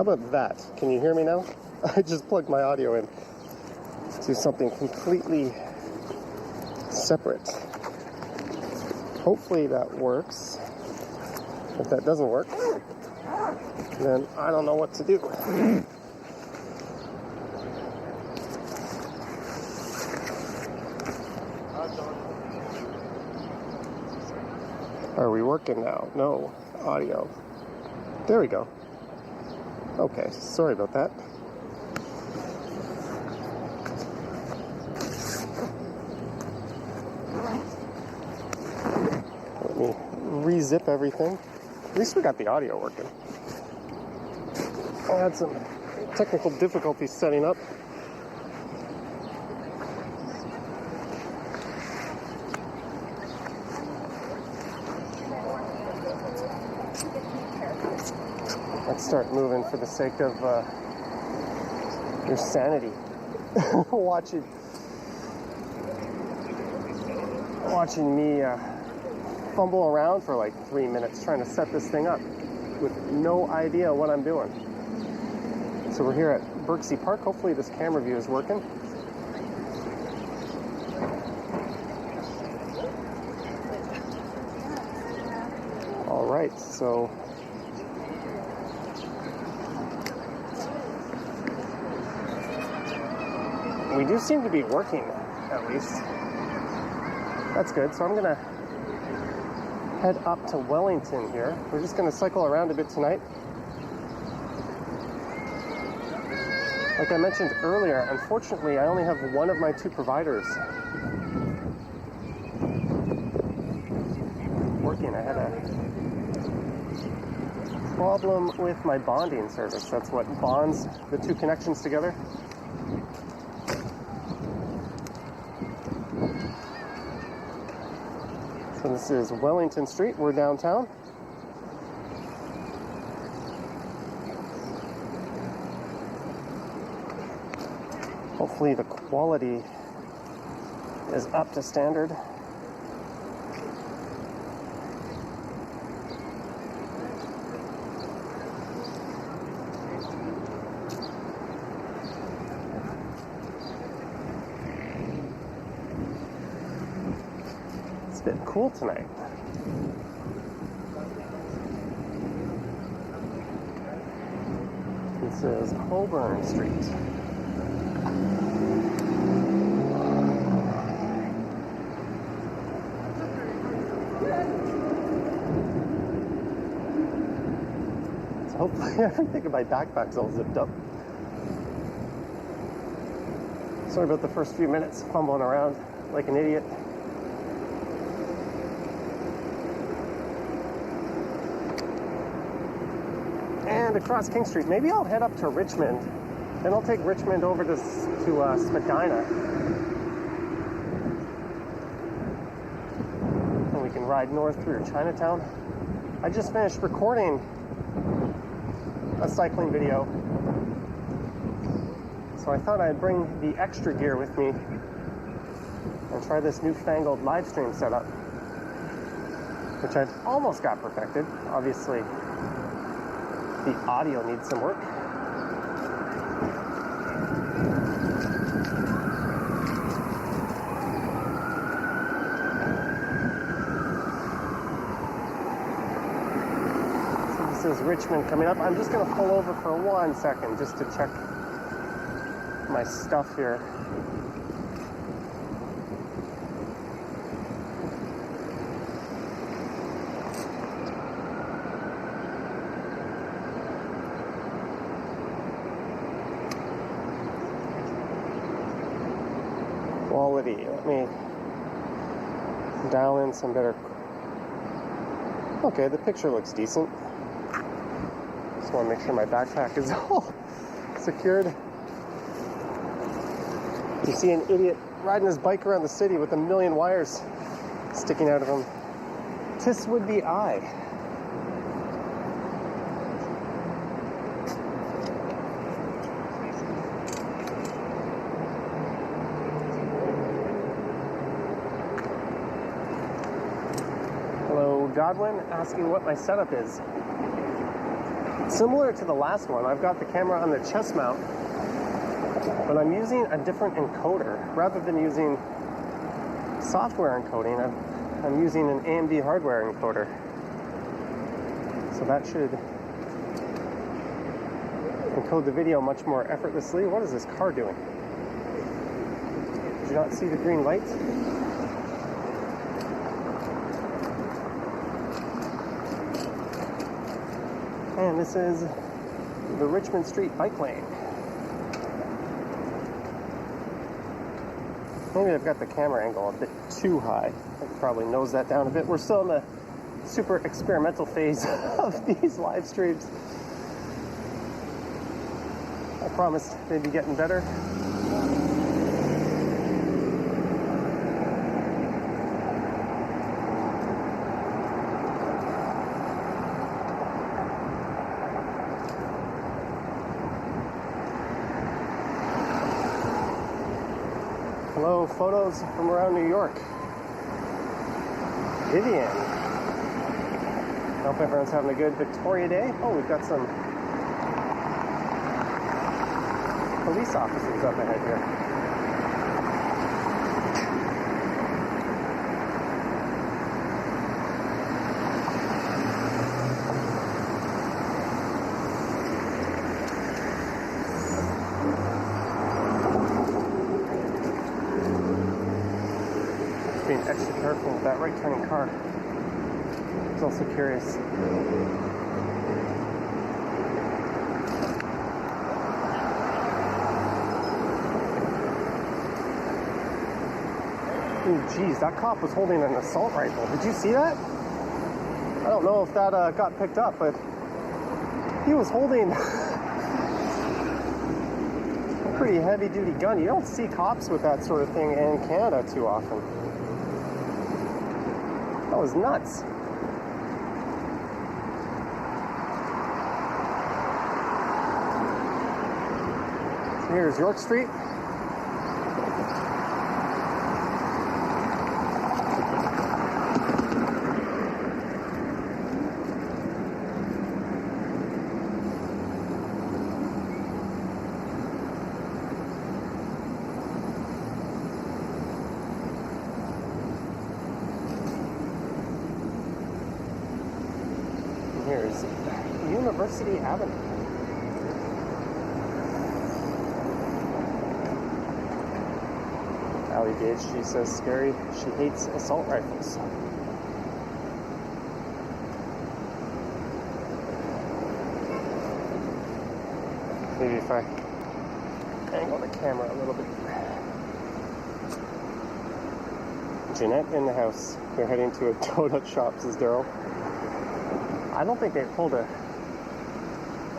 How about that? Can you hear me now? I just plugged my audio in to something completely separate. Hopefully that works. If that doesn't work, then I don't know what to do. Are we working now? No. Audio. There we go. Okay, sorry about that. Let me re-zip everything. At least we got the audio working. I had some technical difficulties setting up. Let's start moving for the sake of your sanity. Watching me fumble around for like 3 minutes trying to set this thing up with no idea what I'm doing. So we're here at Birksey Park. Hopefully this camera view is working. All right, so we do seem to be working, at least. That's good. So I'm gonna head up to Wellington here. We're just gonna cycle around a bit tonight. Like I mentioned earlier, unfortunately, I only have one of my two providers working. I had a problem with my bonding service. That's what bonds the two connections together. So this is Wellington Street. We're downtown. Hopefully the quality is up to standard. It's a bit cool tonight. This is Holborn Street. So hopefully everything in my backpack's all zipped up. Sorry about the first few minutes fumbling around like an idiot. And across King Street. Maybe I'll head up to Richmond. Then I'll take Richmond over to Spadina. And we can ride north through Chinatown. I just finished recording a cycling video. So I thought I'd bring the extra gear with me and try this newfangled Livestream setup, which I've almost got perfected. Obviously, the audio needs some work. So this is Richmond coming up. I'm just going to pull over for 1 second just to check my stuff here. Quality. Let me dial in some better. Okay, the picture looks decent. Just want to make sure my backpack is all secured. You see an idiot riding his bike around the city with a million wires sticking out of him. 'Tis would be I. Hello, Godwin, asking what my setup is. Similar to the last one, I've got the camera on the chest mount, but I'm using a different encoder. Rather than using software encoding, I'm using an AMD hardware encoder. So that should encode the video much more effortlessly. What is this car doing? Did you not see the green light? And this is the Richmond Street bike lane. Maybe I've got the camera angle a bit too high. I could probably nose that down a bit. We're still in the super experimental phase of these live streams. I promised they'd be getting better. Hello, photos from around New York. Vivian. Hope everyone's having a good Victoria Day. Oh, we've got some police officers up ahead here. Being extra careful with that right turning car. I was also curious. Ooh, geez, that cop was holding an assault rifle. Did you see that? I don't know if that got picked up, but he was holding a pretty heavy-duty gun. You don't see cops with that sort of thing in Canada too often. That was nuts. So here's York Street. Here's University Avenue. Allie Gage, she says scary. She hates assault rifles. Maybe if I angle the camera a little bit. Jeanette in the house. They're heading to a donut shop, says Daryl. I don't think they pulled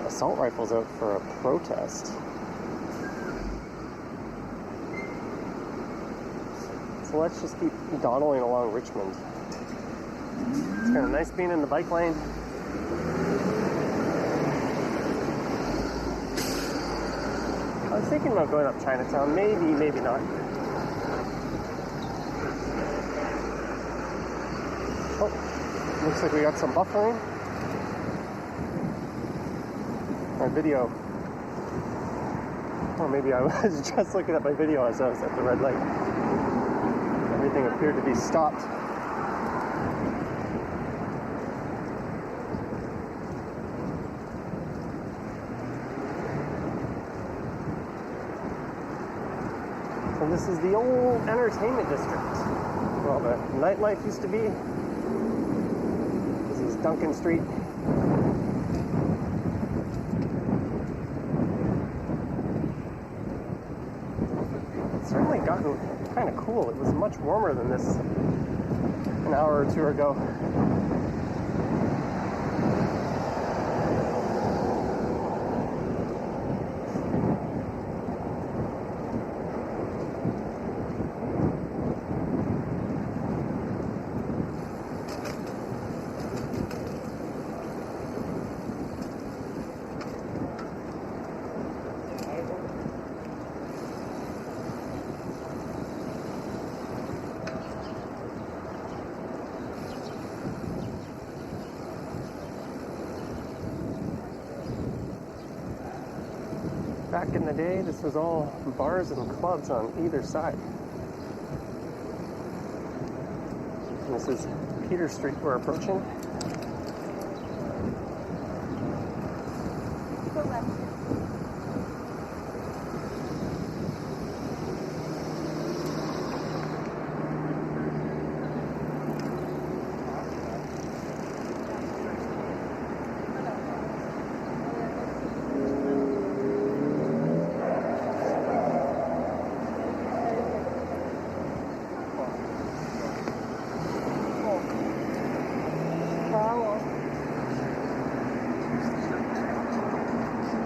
assault rifles out for a protest. So let's just keep dawdling along Richmond. It's kind of nice being in the bike lane. I was thinking about going up Chinatown. Maybe, maybe not. Oh, looks like we got some buffering. My video, or maybe I was just looking at my video as I was at the red light. Everything appeared to be stopped. So this is the old entertainment district where all the nightlife used to be. This is Duncan Street. Certainly gotten kind of cool. It was much warmer than this an hour or two ago. back in the day, this was all bars and clubs on either side. And this is Peter Street we're approaching. Go left.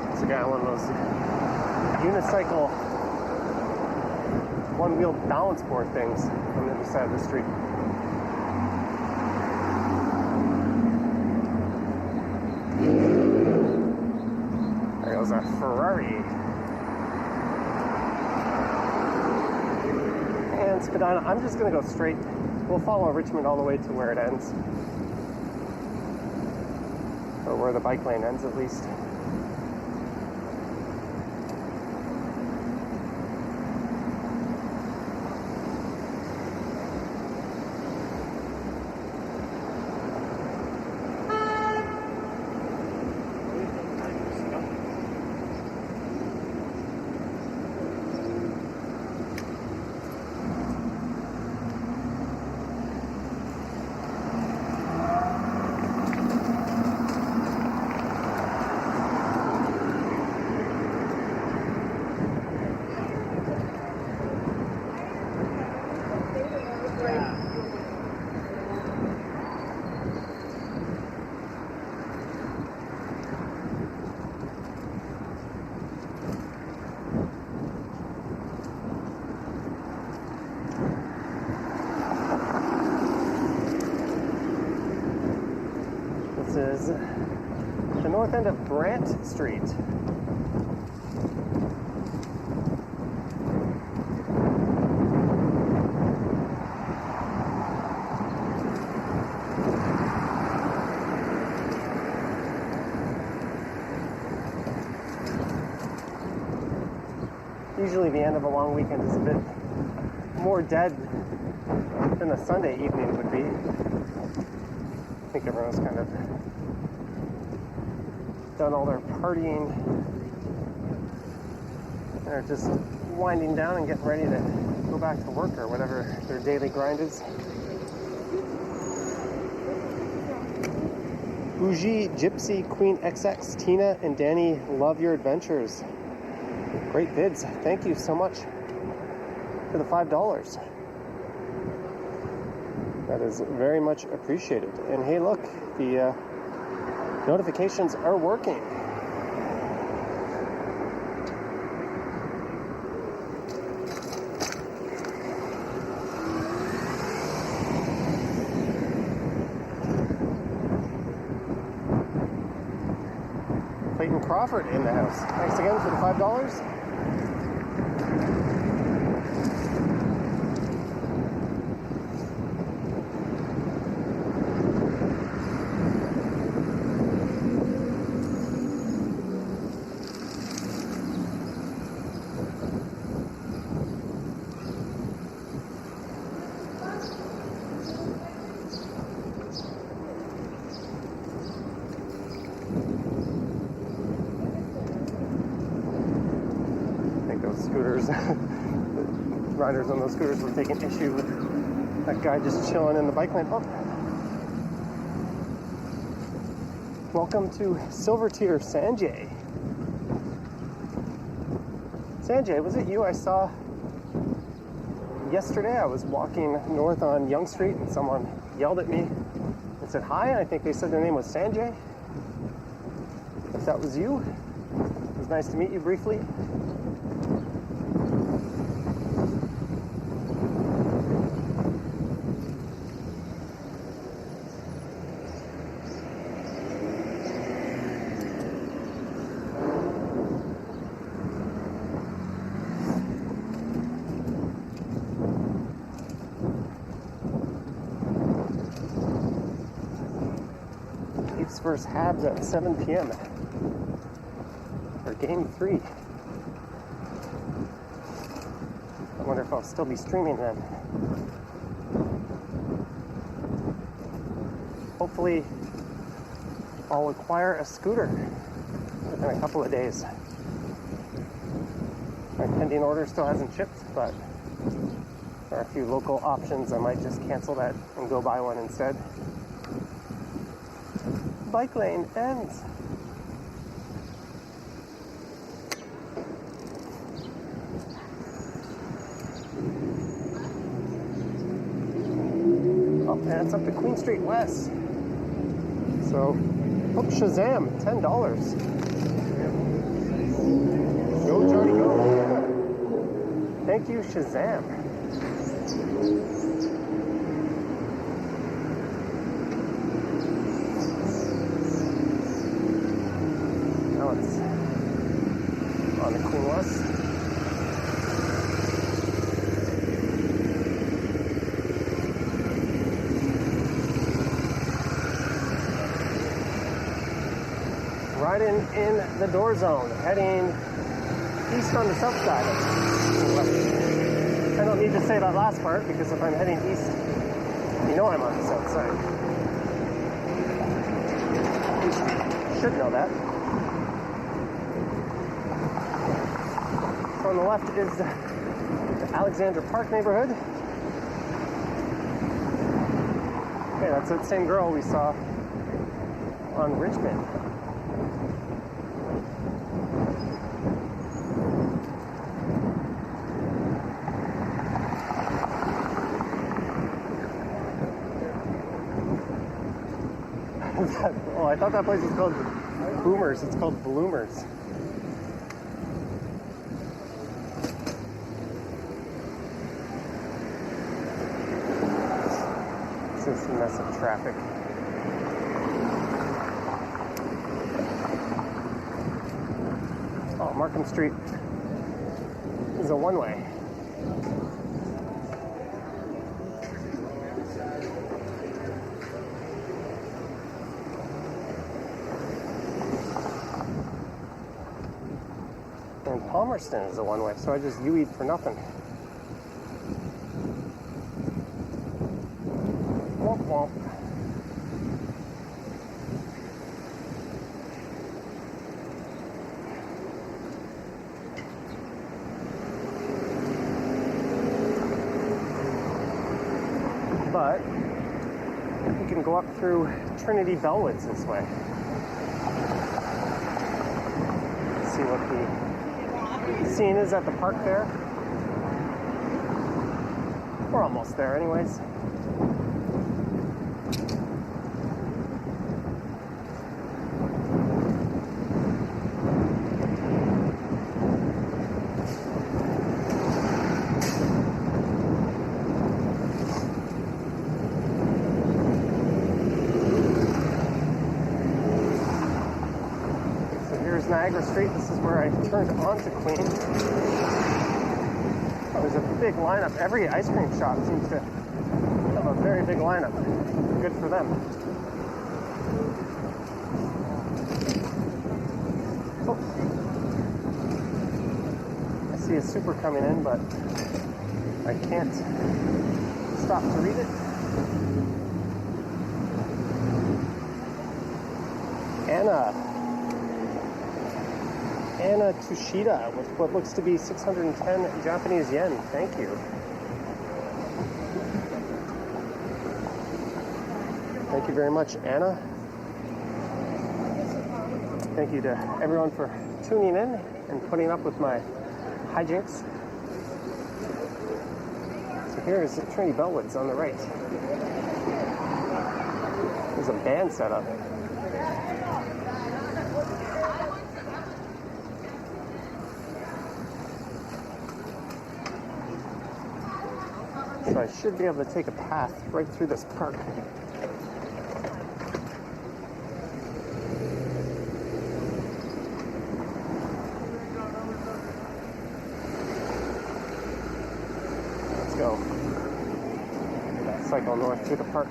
There's a guy on one of those unicycle one-wheel balance board things on the other side of the street. There goes a Ferrari. And Spadina, I'm just going to go straight. We'll follow Richmond all the way to where it ends. Or where the bike lane ends, at least. This is the north end of Brant Street. Usually the end of a long weekend is a bit more dead than a Sunday evening would be. I think everyone's kind of done all their partying. They're just winding down and getting ready to go back to work or whatever their daily grind is. Bougie, Gypsy, Queen XX, Tina, and Danny love your adventures. Great bids. Thank you so much for the $5. That is very much appreciated. And hey, look, the notifications are working. Clayton Crawford in the house. Thanks again for the $5. Scooters, the riders on those scooters were taking issue with that guy just chilling in the bike lane. Oh. Welcome to Silver Tier, Sanjay. Sanjay, was it you I saw yesterday? I was walking north on Yonge Street and someone yelled at me and said hi, and I think they said their name was Sanjay. If that was you, it was nice to meet you briefly. Versus Habs at 7 p.m. for Game 3. I'll still be streaming then. Hopefully, I'll acquire a scooter within a couple of days. My pending order still hasn't shipped, but there are a few local options. I might just cancel that and go buy one instead. Bike lane ends. Oh, and it's up to Queen Street West. So, oh, Shazam, $10. Go, Johnny, go. Thank you, Shazam. Now it's on the Queen West. Riding in the door zone, heading east on the south side. I don't need to say that last part because if I'm heading east, you know I'm on the south side. You should know that. So on the left is the Alexandra Park neighborhood. Okay, that's that same girl we saw on Richmond. Oh, I thought that place was called Boomers. It's called Bloomers. This is a mess of traffic. Oh, Markham Street is a one-way. And Palmerston is a one-way, so I just U-E'd for nothing. Womp womp. But you can go up through Trinity Bellwoods this way. See what the scene is at the park there. We're almost there anyways. Niagara Street. This is where I turned onto Queen. Oh, there's a big lineup. Every ice cream shop seems to have a very big lineup. Good for them. Oh. I see a super coming in, but I can't stop to read it. Anna Tushida with what looks to be 610 Japanese yen. Thank you. Thank you very much, Anna. Thank you to everyone for tuning in and putting up with my hijinks. So here is Trinity Bellwoods on the right. There's a band set up. So I should be able to take a path right through this park. Let's go. Cycle north through the park.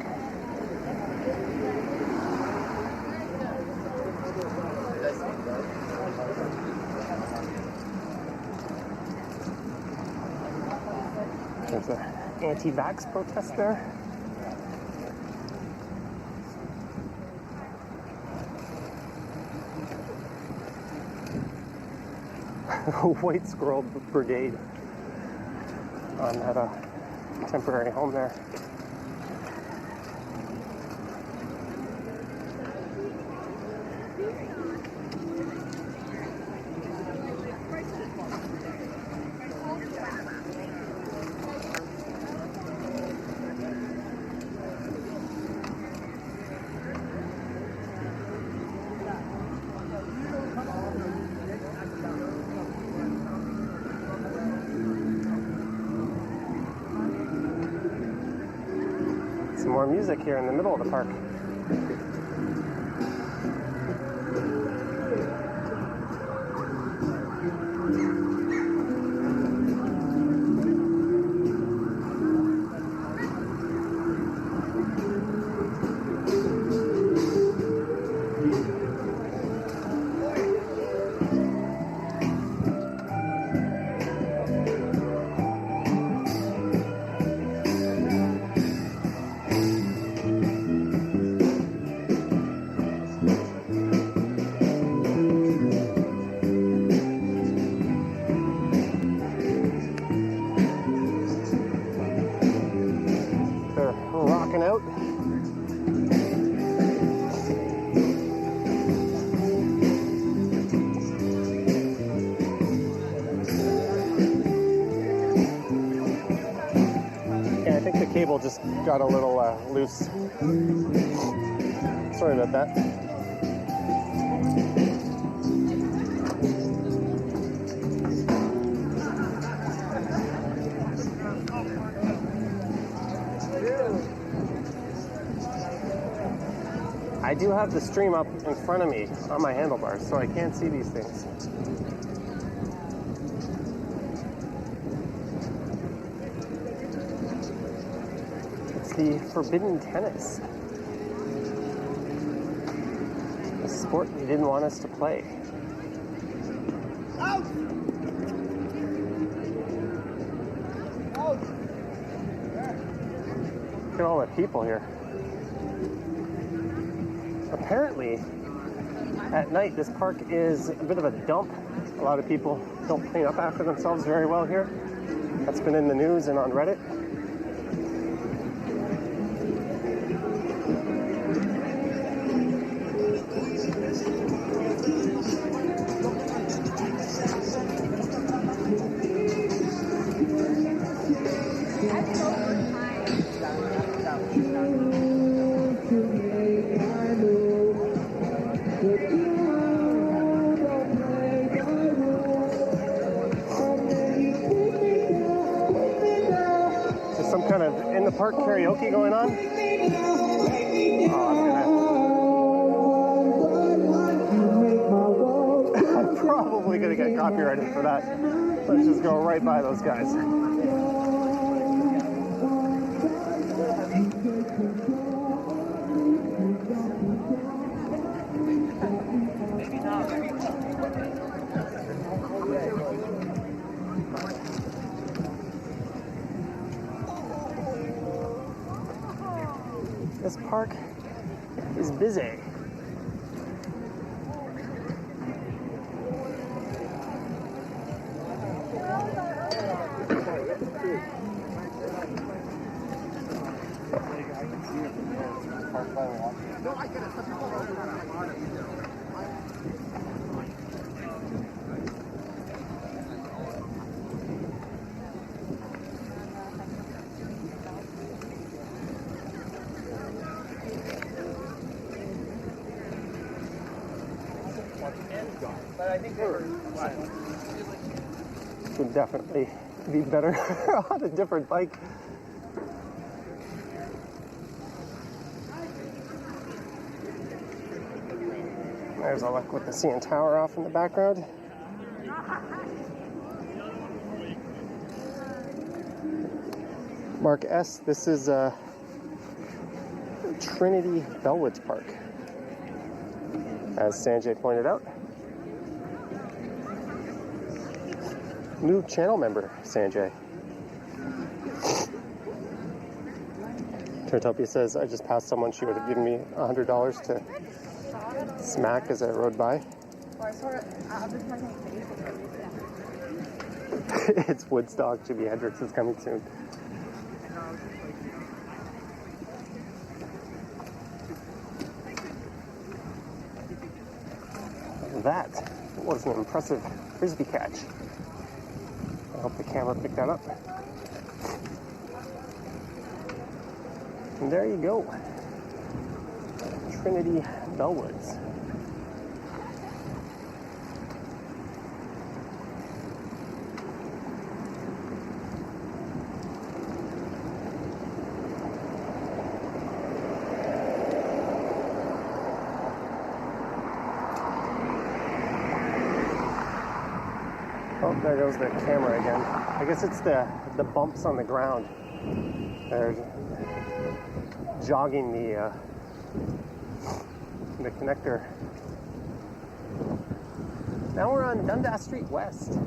There's an anti-vax protest there. White Squirrel Brigade at a temporary home there. Some more music here in the middle of the park. Out. Yeah, I think the cable just got a little loose. Sorry about that. I do have the stream up in front of me on my handlebars, so I can't see these things. It's the forbidden tennis. A sport they didn't want us to play. Out! Out! Look at all the people here. Apparently, at night, this park is a bit of a dump. A lot of people don't clean up after themselves very well here. That's been in the news and on Reddit. Park karaoke going on. I'm probably gonna get copyrighted for that. Let's just go right by those guys. This park is busy. Would definitely be better on a different bike. There's a look with the CN Tower off in the background. Mark S., this is Trinity Bellwoods Park, as Sanjay pointed out. New channel member, Sanjay. Trinitopia says, I just passed someone, she would have given me $100 to smack as I rode by. It's Woodstock. Jimi Hendrix is coming soon. That was an impressive frisbee catch. I hope the camera picked that up. And there you go. Trinity, Bellwoods. Oh, there goes the camera again. I guess it's the bumps on the ground. They're jogging the connector. Now we're on Dundas Street West.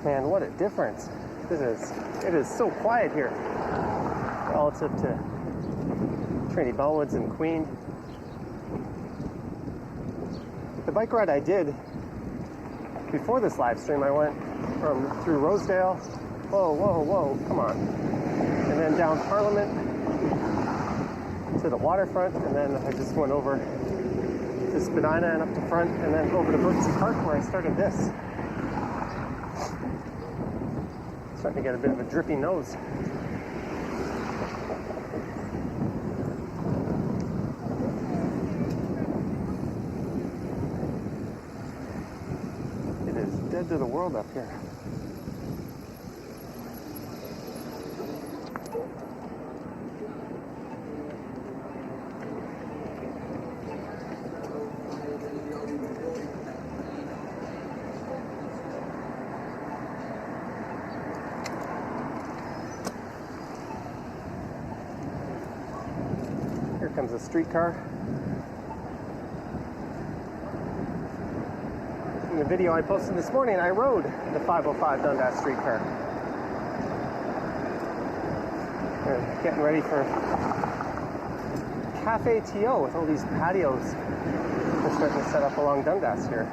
Man, what a difference. It is so quiet here relative to Trinity, Bellwoods, and Queen. The bike ride I did before this live stream, I went through Rosedale, whoa, come on, and then down Parliament to the waterfront, and then I just went over to Spadina and up to front, and then over to Brooksy Park where I started this. Starting to get a bit of a drippy nose. It is dead to the world up here. Here comes a streetcar. In the video I posted this morning, I rode the 505 Dundas streetcar. We're getting ready for Cafe TO with all these patios they're starting to set up along Dundas here.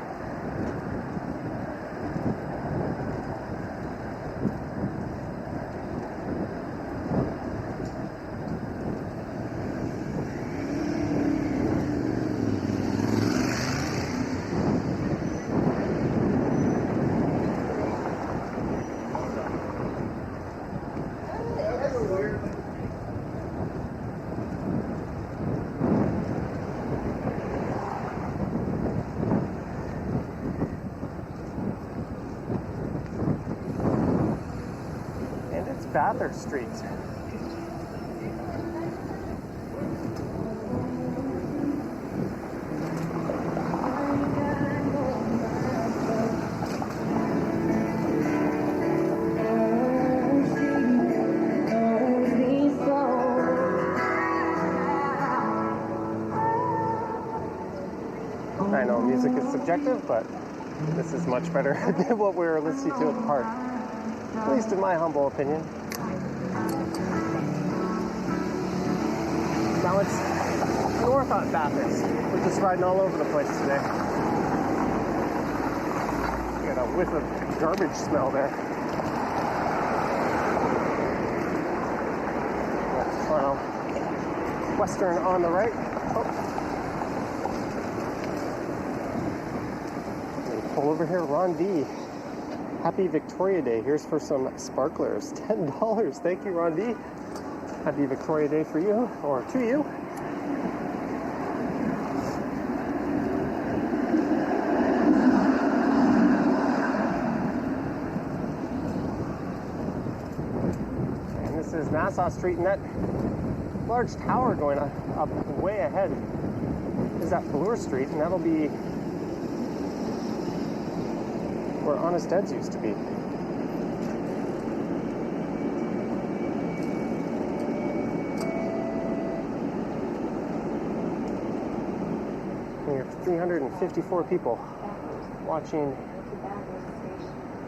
Bathurst Street. I know music is subjective, but this is much better than what we were listening to at the park. At least in my humble opinion. Now it's north on Bathurst. We're just riding all over the place today. You got a whiff of garbage smell there. Well, Western on the right. Oh. Pull over here, Ron D. Happy Victoria Day. Here's for some sparklers. $10. Thank you, Ron D. Happy Victoria Day for you, or to you. is Nassau Street, and that large tower going up way ahead is at Bloor Street, and that'll be where Honest Ed's used to be. We have 354 people watching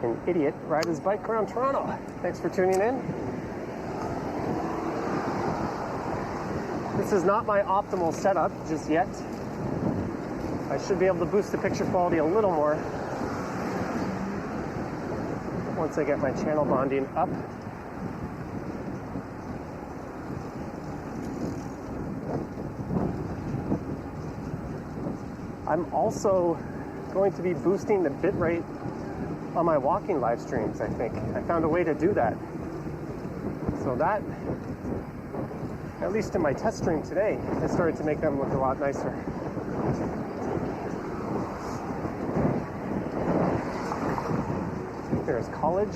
an idiot ride his bike around Toronto. Thanks for tuning in. This is not my optimal setup just yet. I should be able to boost the picture quality a little more once I get my channel bonding up. I'm also going to be boosting the bitrate on my walking live streams, I think. I found a way to do that. So that, at least in my test stream today, I started to make them look a lot nicer. There's College.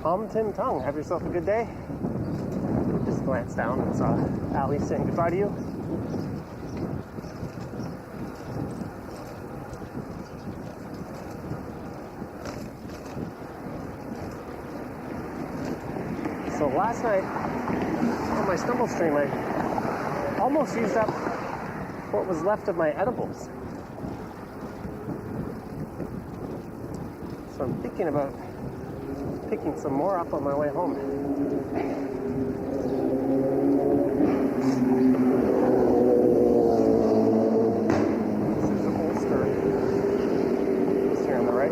Tom Tim Tung, have yourself a good day. Just glanced down and saw Allie saying goodbye to you. So last night on my stumble stream, I almost used up what was left of my edibles. So I'm thinking about picking some more up on my way home. This is the Ulster. Just here on the right.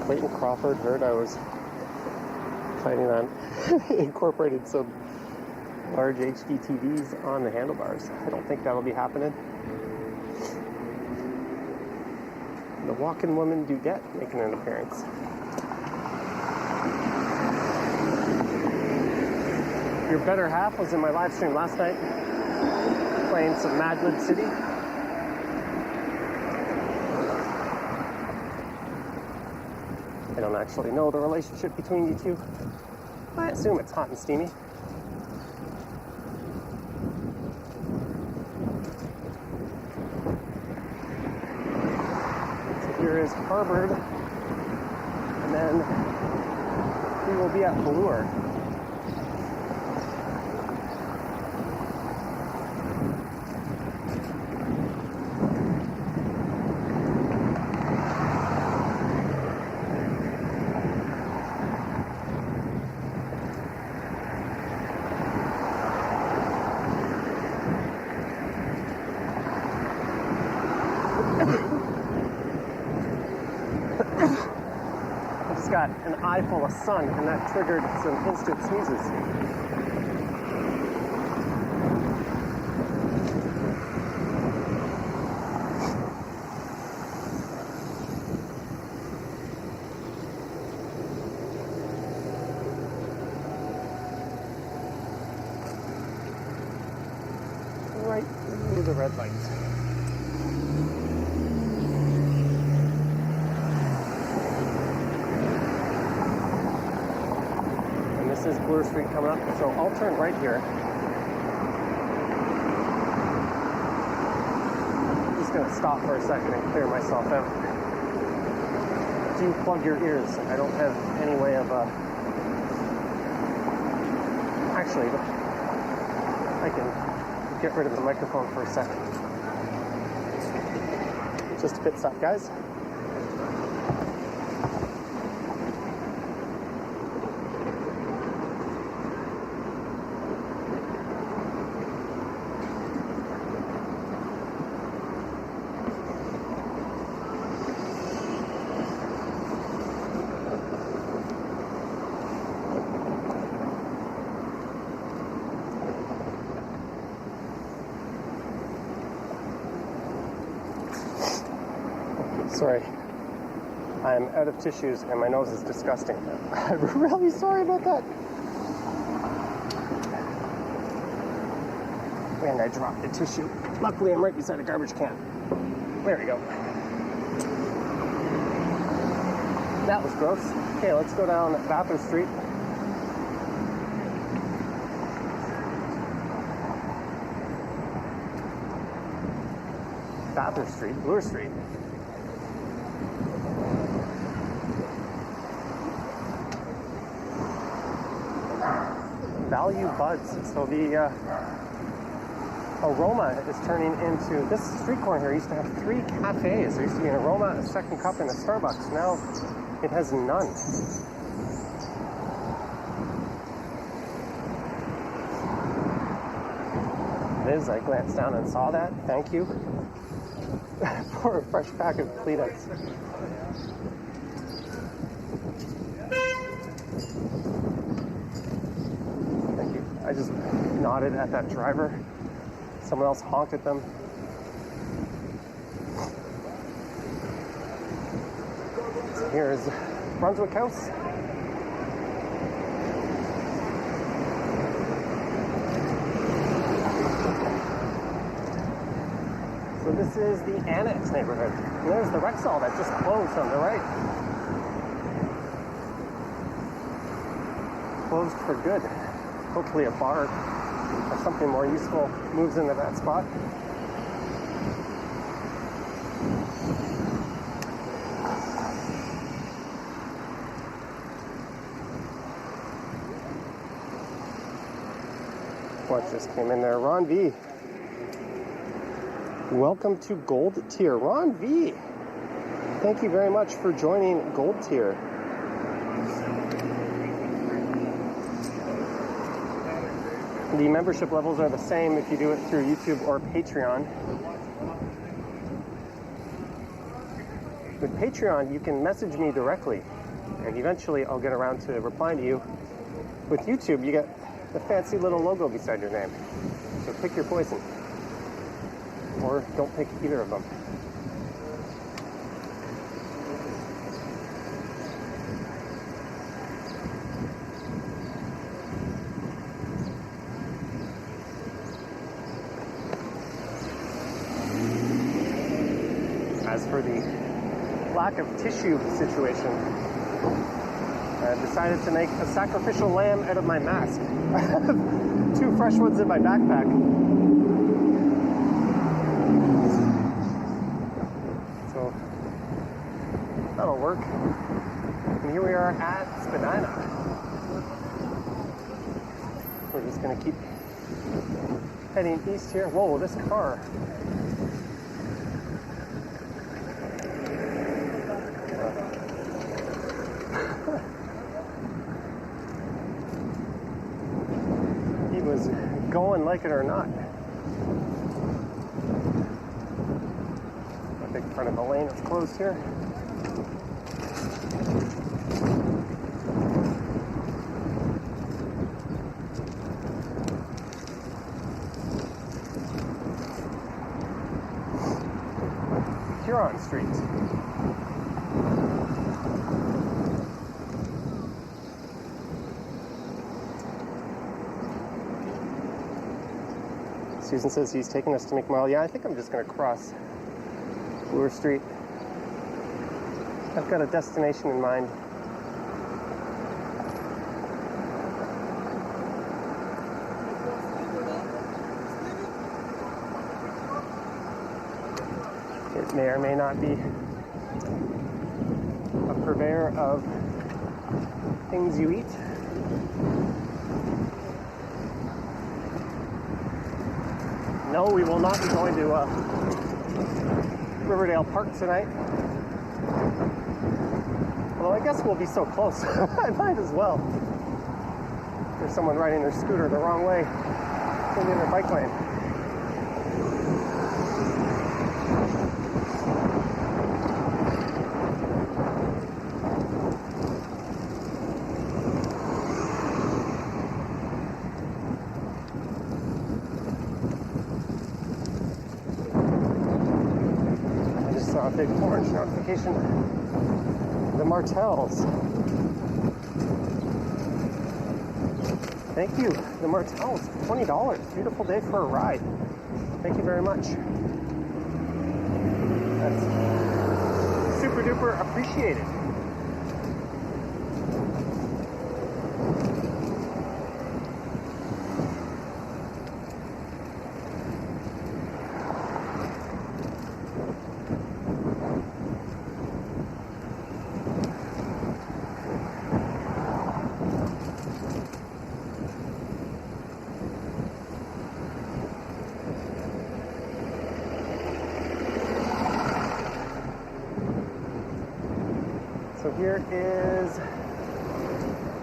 Clayton Crawford heard I was planning on incorporating some large HD TVs on the handlebars. I don't think that'll be happening. The walking woman Dudette making an appearance. Your better half was in my live stream last night playing some Mad Lib City. I don't actually know the relationship between you two. I assume it's hot and steamy. So here is Harvard, and then we will be at Bloor. Got an eye full of sun, and that triggered some instant sneezes. Right through the red light. This is Bloor Street coming up, so I'll turn right here. I'm just going to stop for a second and clear myself out. Do plug your ears. I don't have any way of, actually, I can get rid of the microphone for a second. Just a pit stop, guys. Sorry. I'm out of tissues and my nose is disgusting. I'm really sorry about that. And I dropped the tissue. Luckily, I'm right beside a garbage can. There we go. That was gross. Okay, let's go down Bathurst Street. Bathurst Street, Bloor Street. Value buds. So the Aroma is turning into, this street corner here used to have 3 cafes. There used to be an Aroma, a Second Cup, and a Starbucks. Now it has none. Liz, I glanced down and saw that. Thank you for a fresh pack of Kleenex. Thank you. I just nodded at that driver. Someone else honked at them. So here's Brunswick House. So this is the Annex neighborhood. And there's the Rexall that just closed on the right. Closed for good. Hopefully a bar or something more useful moves into that spot. What just came in there? Ron V. Welcome to Gold Tier. Ron V. Thank you very much for joining Gold Tier. The membership levels are the same if you do it through YouTube or Patreon. With Patreon, you can message me directly, and eventually I'll get around to replying to you. With YouTube, you get the fancy little logo beside your name. So pick your poison. Or don't pick either of them. As for the lack of tissue situation, I decided to make a sacrificial lamb out of my mask. I have 2 fresh ones in my backpack. So that'll work. And here we are at Spadina. We're just going to keep heading east here. Whoa, this car. Going like it or not. A big part of the lane is closed here. Huron Street. Susan says he's taking us to McMile. Yeah, I think I'm just going to cross Bloor Street. I've got a destination in mind. It may or may not be a purveyor of things you eat. No, we will not be going to Riverdale Park tonight. Well, I guess we'll be so close. I might as well. There's someone riding their scooter the wrong way in the other bike lane. a big orange notification. The Martells. Thank you, the Martells, $20. Beautiful day for a ride. Thank you very much. That's super duper appreciated. So here is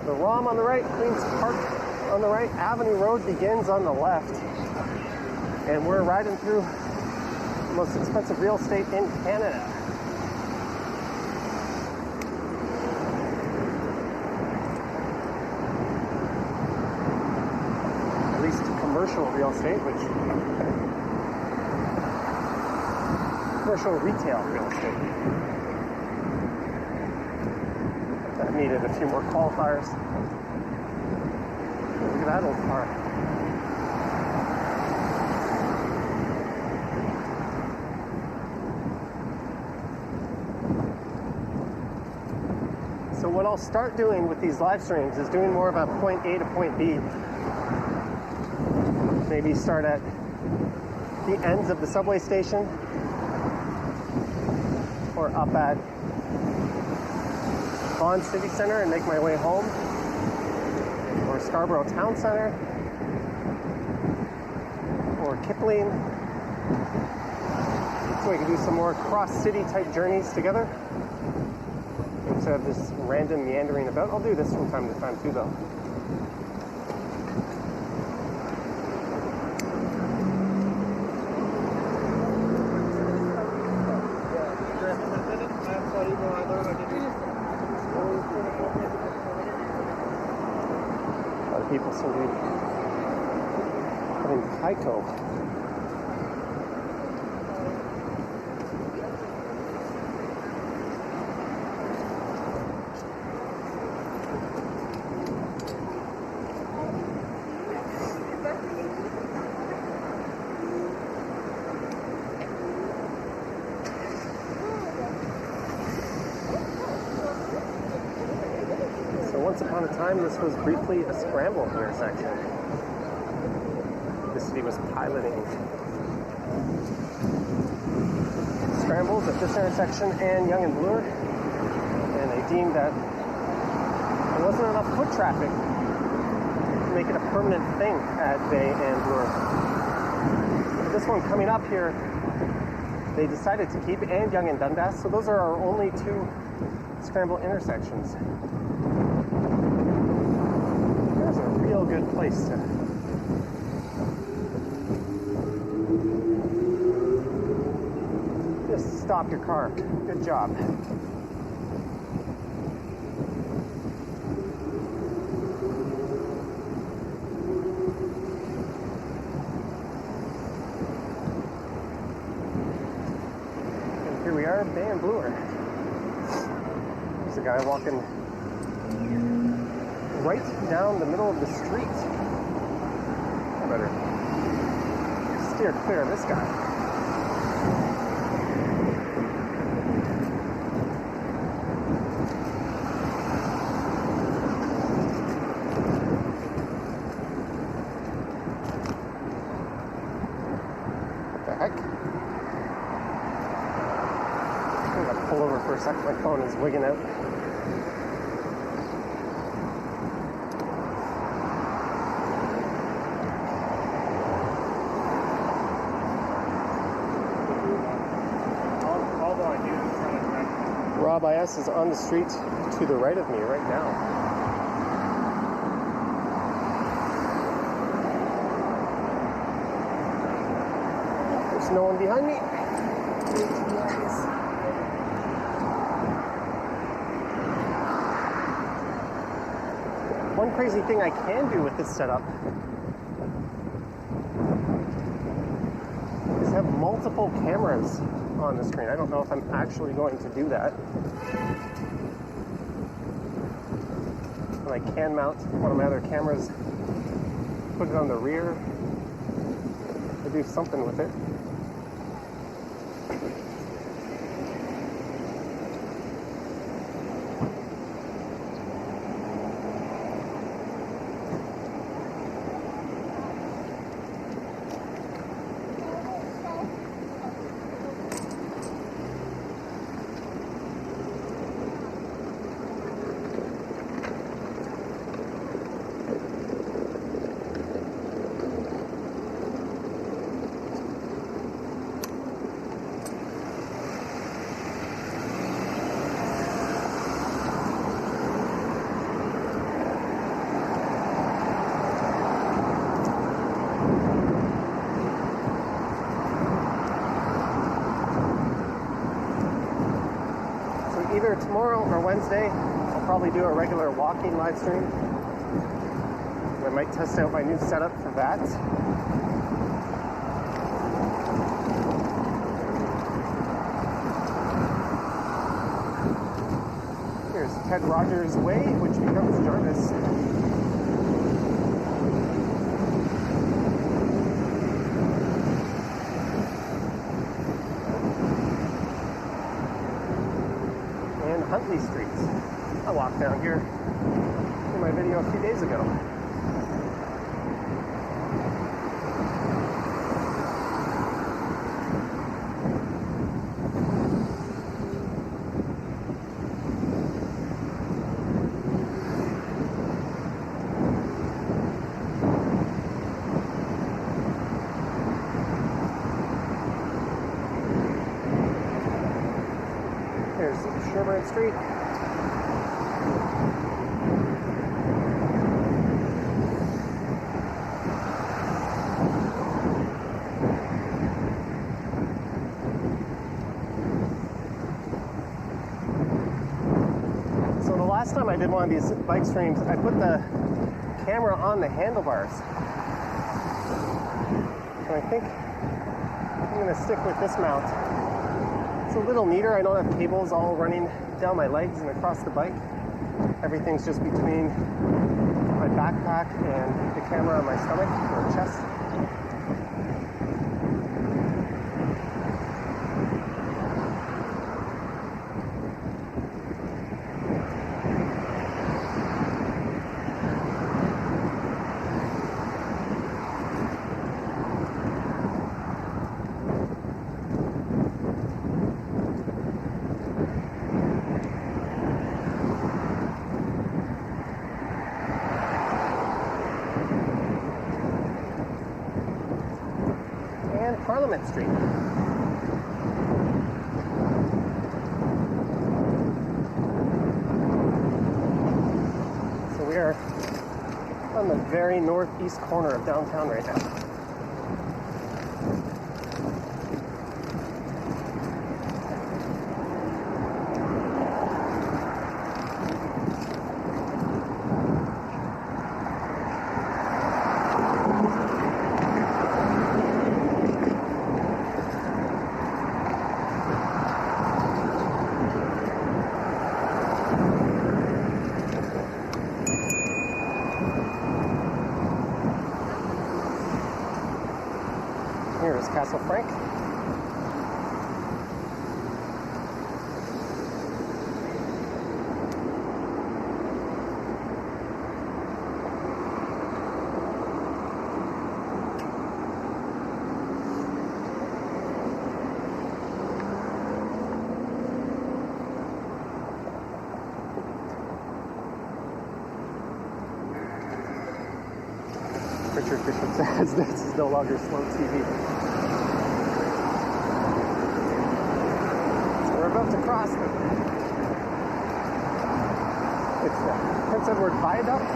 the ROM on the right, Queens Park on the right, Avenue Road begins on the left. And we're riding through the most expensive real estate in Canada. At least commercial real estate, commercial retail real estate. That needed a few more qualifiers. Look at that old car. So what I'll start doing with these live streams is doing more about point A to point B. Maybe start at the ends of the subway station or up at Vaughan City Center and make my way home, or Scarborough Town Center, or Kipling, so we can do some more cross-city type journeys together instead of this random meandering about. I'll do this from time to time too, though. A lot of people seem to be having Kaito. Once upon a time, this was briefly a scramble intersection. The city was piloting scrambles at this intersection and Yonge and Bloor, and they deemed that there wasn't enough foot traffic to make it a permanent thing at Bay and Bloor. But this one coming up here, they decided to keep, and Yonge and Dundas, so those are our only two scramble intersections. Real good place to just stop your car. Good job. And here we are, Bay and Bloor. There's a guy walking right down the middle of the street. I better steer clear of this guy. What the heck? I'm gonna pull over for a second. My phone is wigging out. Rob IS is on the street to the right of me right now. There's no one behind me. One crazy thing I can do with this setup is have multiple cameras on the screen. I don't know if I'm actually going to do that. And I can mount one of my other cameras, put it on the rear, or do something with it. Either tomorrow or Wednesday, I'll probably do a regular walking live stream. I might test out my new setup for that. Here's Ted Rogers Way, which becomes Jarvis. Huntley Street. I walked down here in my video a few days ago. Here's Sherburne Street. So the last time I did one of these bike streams, I put the camera on the handlebars. And I think I'm going to stick with this mount. It's a little neater. I don't have cables all running down my legs and across the bike. Everything's just between my backpack and the camera on my stomach or chest. Parliament Street. So we are on the very northeast corner of downtown right now. Here's Castle Frank. Richard Bishop says this is no longer slow TV. About to cross the Prince Edward Viaduct.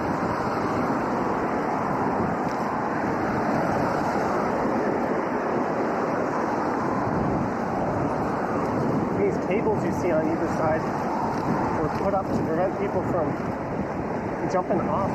These cables you see on either side were put up to prevent people from jumping off.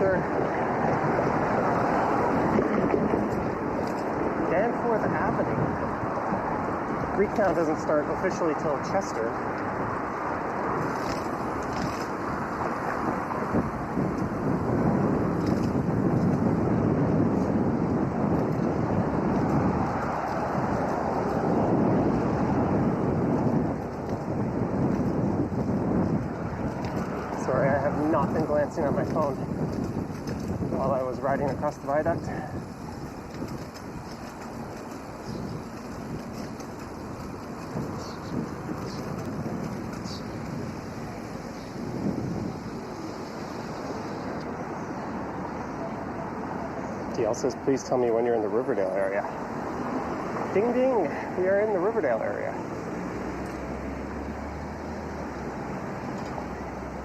enter Danforth Avenue. Greektown doesn't start officially till Chester. Sorry, I have not been glancing at my phone while I was riding across the viaduct. DL says, please tell me when you're in the Riverdale area. Ding ding, we are in the Riverdale area.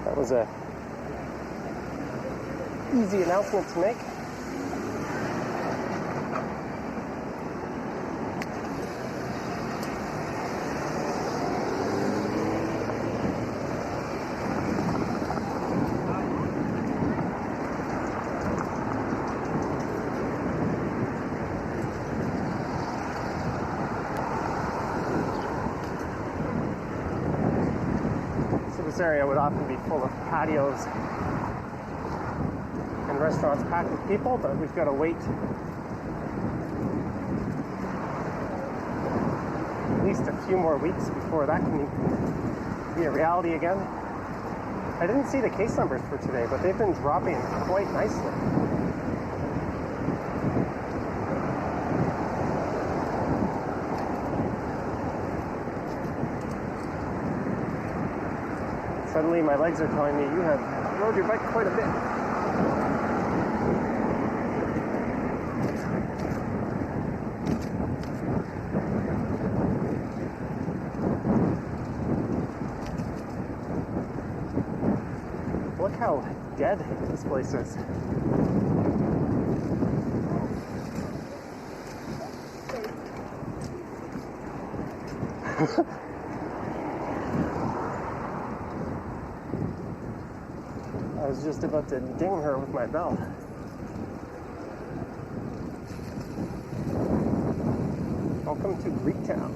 That was a easy announcement to make. This area would often be full of patios and restaurants packed with people, but we've got to wait at least a few more weeks before that can be a reality again. I didn't see the case numbers for today, but they've been dropping quite nicely. Suddenly my legs are telling me you have rode your bike quite a bit. Look how dead this place is. I was just about to ding her with my bell. Welcome to Greektown.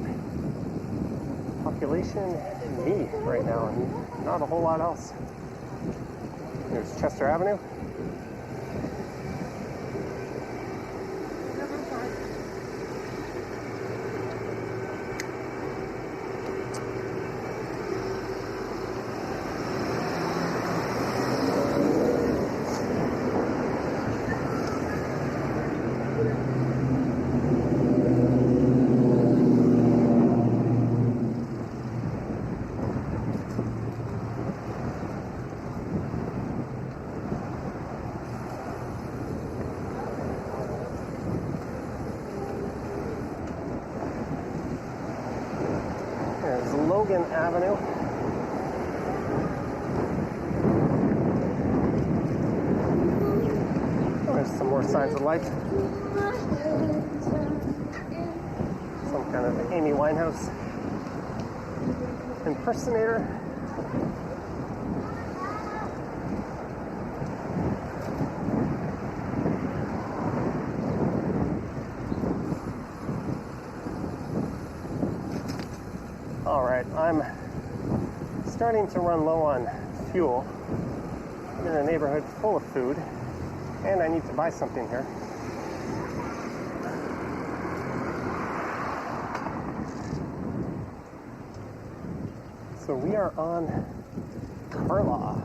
Population me right now, and not a whole lot else. There's Chester Avenue. Logan Avenue. Oh, there's some more signs of life. Some kind of Amy Winehouse impersonator. Alright, I'm starting to run low on fuel. I'm in a neighborhood full of food, and I need to buy something here. So we are on Carlaw.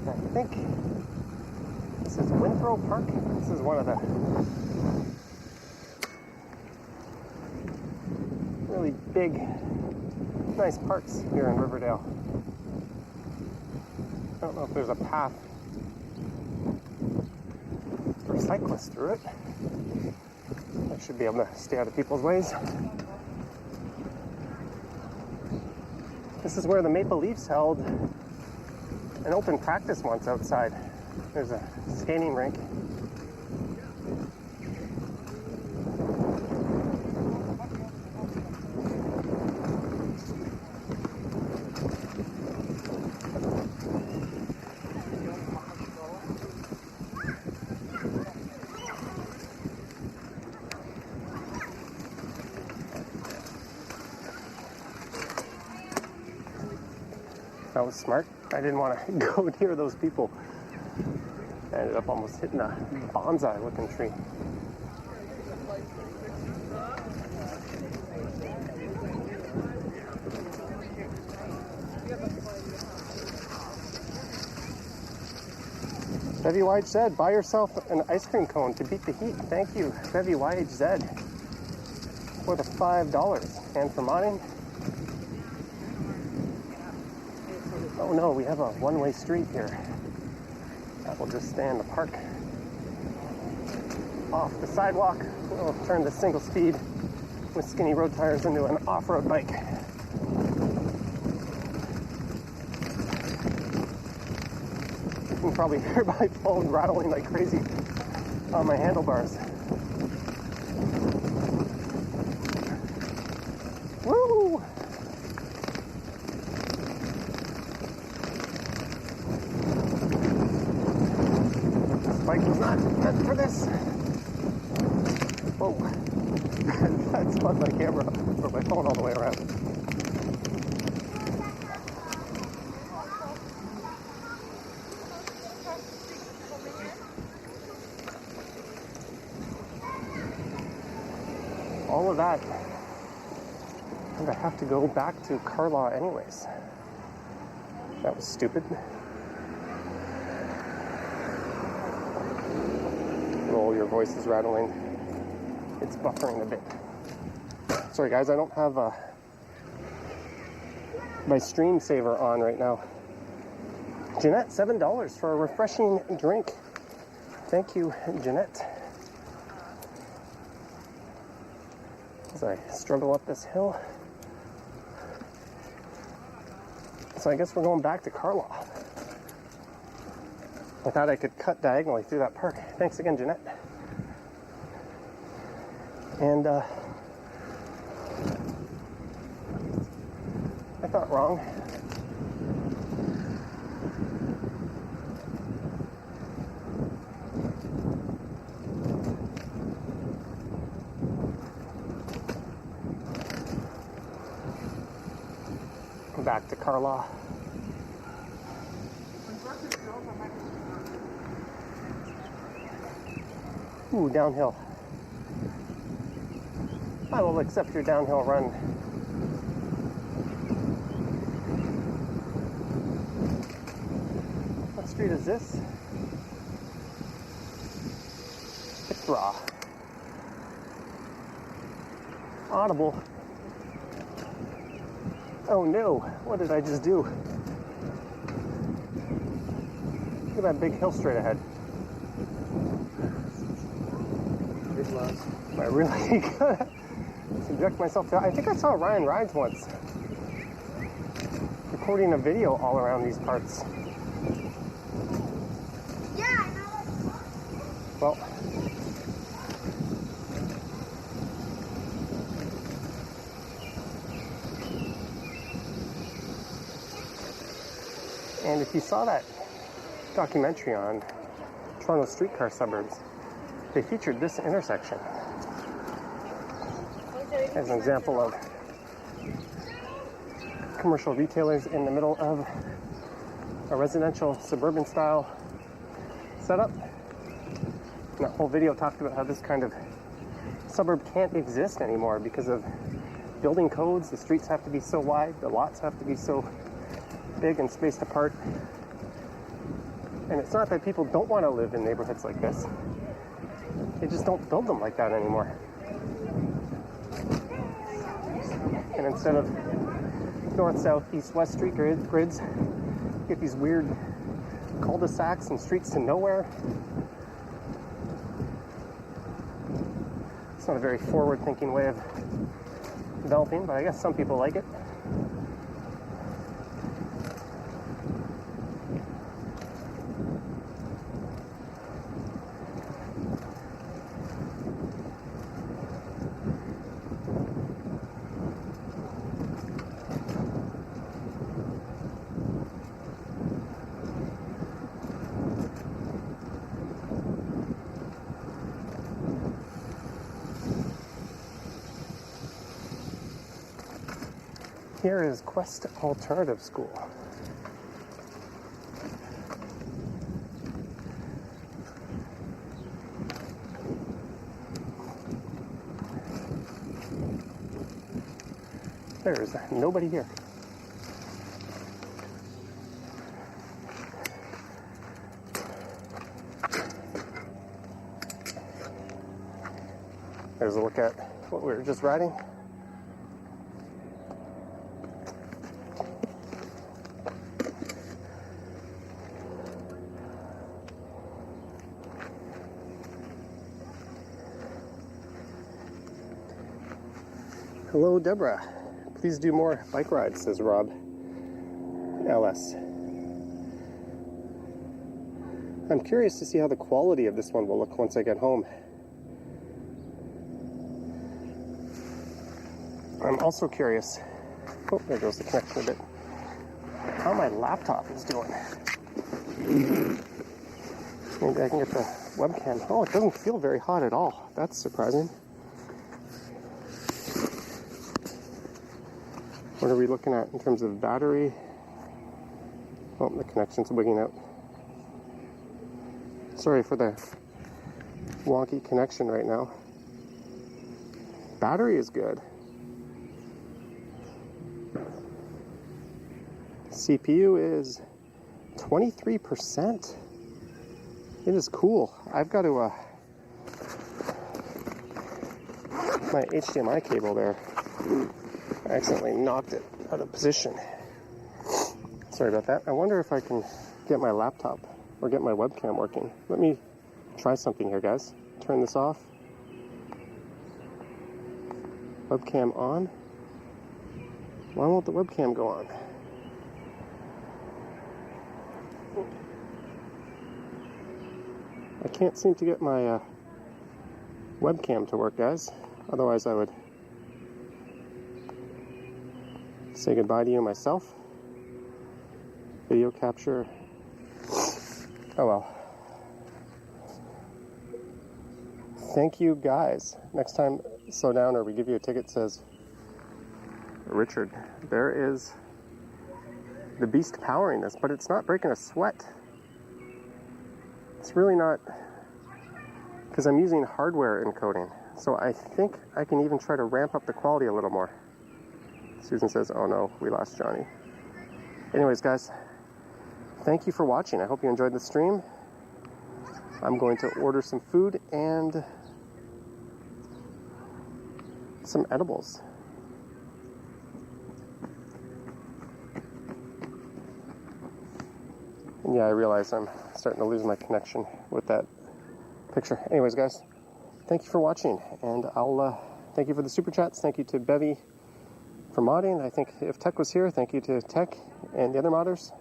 I think this is Winthrop Park. This is one of the really big, nice parks here in Riverdale. I don't know if there's a path for cyclists through it. I should be able to stay out of people's ways. This is where the Maple Leafs held an open practice once outside. There's a skating rink. That was smart. I didn't want to go near those people. I ended up almost hitting a bonsai looking tree. Bevy YHZ, buy yourself an ice cream cone to beat the heat. Thank you, Bevy YHZ, for the $5. And for modding. Oh no, we have a one-way street here. That will just stay in the park. Off the sidewalk, we'll turn the single speed with skinny road tires into an off-road bike. You can probably hear my phone rattling like crazy on my handlebars. Woo! Bike was not meant for this. Whoa. That spun my camera or my phone all the way around. All of that. And I have to go back to Carlaw anyways. That was stupid. Oh, your voice is rattling. It's buffering a bit. Sorry guys, I don't have my stream saver on right now. Jeanette, $7 for a refreshing drink. Thank you, Jeanette. As I struggle up this hill. So I guess we're going back to Carlaw. I thought I could cut diagonally through that park. Thanks again, Jeanette. And I thought wrong. Back to Carlaw. Ooh, downhill. I will accept your downhill run. What street is this? It's raw. Audible. Oh no, what did I just do? Look at that big hill straight ahead. Am I really gonna subject myself to? I think I saw Ryan Rides once recording a video all around these parts. Yeah, I know. Well, and if you saw that documentary on Toronto streetcar suburbs, they featured this intersection as an example of commercial retailers in the middle of a residential suburban style setup. And that whole video talked about how this kind of suburb can't exist anymore because of building codes. The streets have to be so wide, the lots have to be so big and spaced apart. And it's not that people don't want to live in neighborhoods like this. They just don't build them like that anymore. And instead of north, south, east, west street grids, you get these weird cul-de-sacs and streets to nowhere. It's not a very forward-thinking way of developing, but I guess some people like it. Here is Quest Alternative School. There's nobody here. There's a look at what we were just riding. Hello, Deborah. Please do more bike rides, says Rob LS. I'm curious to see how the quality of this one will look once I get home. I'm also curious, oh, there goes the connection a bit, how my laptop is doing. Maybe I can get the webcam. Oh, it doesn't feel very hot at all. That's surprising. What are we looking at in terms of battery? Oh, the connection's wigging out. Sorry for the wonky connection right now. Battery is good. CPU is 23%. It is cool. I've got to, my HDMI cable there, I accidentally knocked it out of position. Sorry about that. I wonder if I can get my laptop or get my webcam working. Let me try something here, guys. Turn this off. Webcam on. Why won't the webcam go on? I can't seem to get my webcam to work, guys. Otherwise I would say goodbye to you myself. Video capture. Oh well. Thank you, guys. Next time, slow down or we give you a ticket, says Richard. There is the beast powering this, but it's not breaking a sweat. It's really not, because I'm using hardware encoding. So I think I can even try to ramp up the quality a little more. Susan says, oh no, we lost Johnny. Anyways, guys, thank you for watching. I hope you enjoyed the stream. I'm going to order some food and some edibles. And yeah, I realize I'm starting to lose my connection with that picture. Anyways, guys, thank you for watching, and I'll thank you for the super chats. Thank you to Bevy for modding. I think if Tech was here, thank you to Tech and the other modders.